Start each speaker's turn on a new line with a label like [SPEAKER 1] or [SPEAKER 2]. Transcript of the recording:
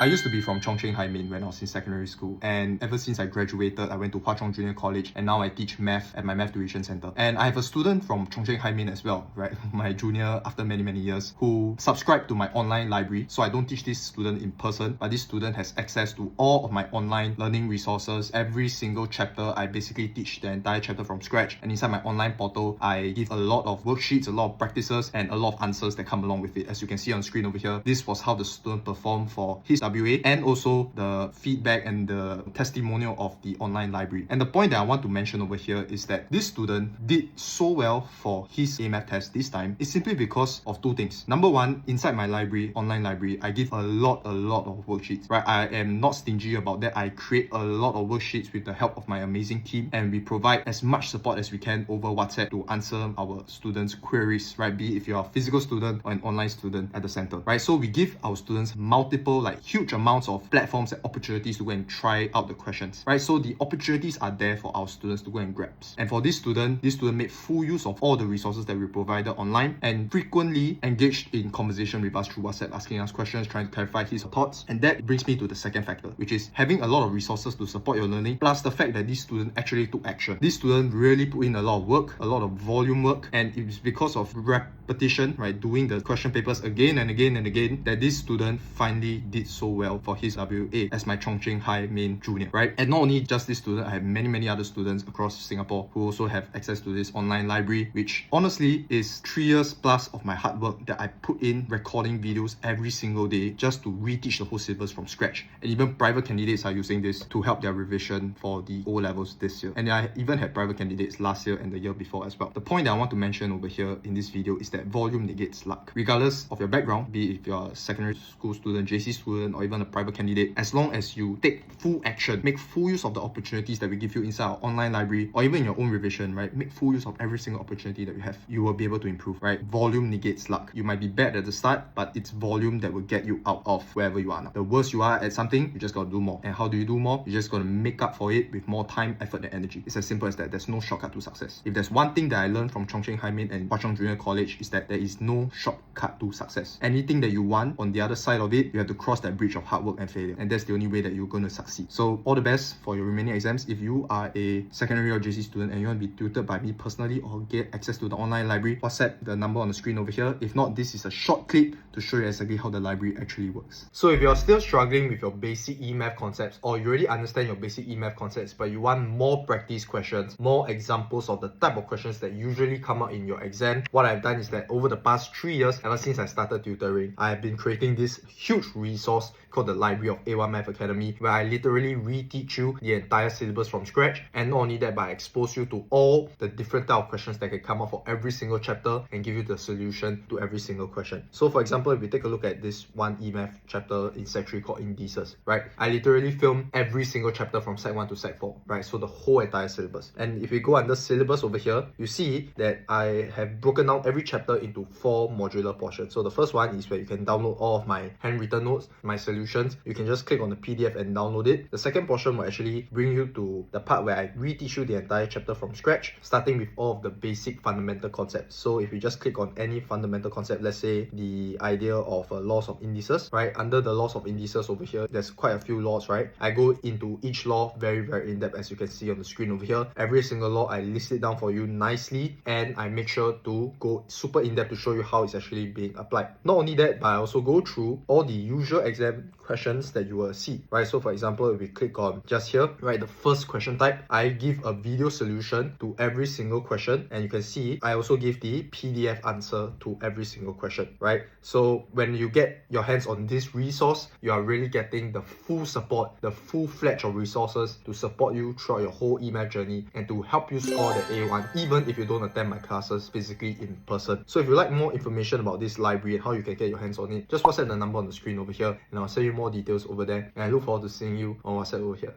[SPEAKER 1] I used to be from Chongqing Haimin when I was in secondary school, and ever since I graduated, I went to Hwa Chong Junior College, and now I teach math at my math tuition center. And I have a student from Chongqing Haimin as well, right? My junior after many years, who subscribed to my online library. So I don't teach this student in person, but this student has access to all of my online learning resources. Every single chapter, I basically teach the entire chapter from scratch. And inside my online portal, I give a lot of worksheets, a lot of practices, and a lot of answers that come along with it. As you can see on screen over here, this was how the student performed for his WA, and also the feedback and the testimonial of the online library. And the point that I want to mention over here is that this student did so well for his A-math test this time is simply because of two things. Number one, inside my library, online library, I give a lot of worksheets, right? I am not stingy about that. I create a lot of worksheets with the help of my amazing team, and we provide as much support as we can over WhatsApp to answer our students' queries, right? Be it if you're a physical student or an online student at the center, right? So we give our students multiple, like huge amounts of platforms and opportunities to go and try out the questions, right? So the opportunities are there for our students to go and grab. And for this student made full use of all the resources that we provided online and frequently engaged in conversation with us through WhatsApp, asking us questions, trying to clarify his thoughts. And that brings me to the second factor, which is having a lot of resources to support your learning, plus the fact that this student actually took action. This student really put in a lot of work, a lot of volume work, and it was because of repetition, right, doing the question papers again and again, that this student finally did so well for his WA as my Chongqing High main junior, right? And not only just this student, I have many other students across Singapore who also have access to this online library, which honestly is 3 years plus of my hard work that I put in recording videos every single day just to reteach the whole syllabus from scratch. And even private candidates are using this to help their revision for the O levels this year. And I even had private candidates last year and the year before as well. The point that I want to mention over here in this video is that volume negates luck. Regardless of your background, be it if you're a secondary school student, JC student, or even a private candidate, as long as you take full action, make full use of the opportunities that we give you inside our online library, or even your own revision, right? Make full use of every single opportunity that you have. You will be able to improve, right? Volume negates luck. You might be bad at the start, but it's volume that will get you out of wherever you are now. The worse you are at something, you just gotta do more. And how do you do more? You just gotta make up for it with more time, effort, and energy. It's as simple as that. There's no shortcut to success. If there's one thing that I learned from Chongqing Haimin and Hwa Chong Junior College, is that there is no shortcut to success. Anything that you want, on the other side of it, you have to cross that bridge of hard work and failure. And that's the only way that you're going to succeed. So all the best for your remaining exams. If you are a secondary or JC student and you want to be tutored by me personally or get access to the online library, WhatsApp the number on the screen over here. If not, this is a short clip to show you exactly how the library actually works. So if you're still struggling with your basic E-math concepts, or you already understand your basic E-math concepts, but you want more practice questions, more examples of the type of questions that usually come out in your exam, what I've done is that over the past 3 years, ever since I started tutoring, I have been creating this huge resource called the Library of A1 Math Academy, where I literally reteach you the entire syllabus from scratch. And not only that, but I expose you to all the different type of questions that can come up for every single chapter and give you the solution to every single question. So for example, if we take a look at this one E-math chapter in Sec 3 called Indices, right? I literally film every single chapter from Sec 1 to Sec 4, right? So the whole entire syllabus. And if we go under syllabus over here, you see that I have broken down every chapter into 4 modular portions. So the first one is where you can download all of my handwritten notes, my solutions. You can just click on the PDF and download it. The second portion will actually bring you to the part where I reteach you the entire chapter from scratch, starting with all of the basic fundamental concepts. So if you just click on any fundamental concept, let's say the idea of laws of indices, right? Under the laws of indices over here, there's quite a few laws, right? I go into each law very in depth, as you can see on the screen over here. Every single law, I list it down for you nicely, and I make sure to go super in depth to show you how it's actually being applied. Not only that, but I also go through all the usual exam questions that you will see, right? So for example, if we click on just here, right, the first question type, I give a video solution to every single question, and you can see I also give the PDF answer to every single question, right? So when you get your hands on this resource, you are really getting the full support, the full fledged of resources to support you throughout your whole E-math journey and to help you score the A1, even if you don't attend my classes physically in person. So if you like more information about this library and how you can get your hands on it, just WhatsApp the number on the screen over here, and I'll send you more details over there. And I look forward to seeing you on WhatsApp over here.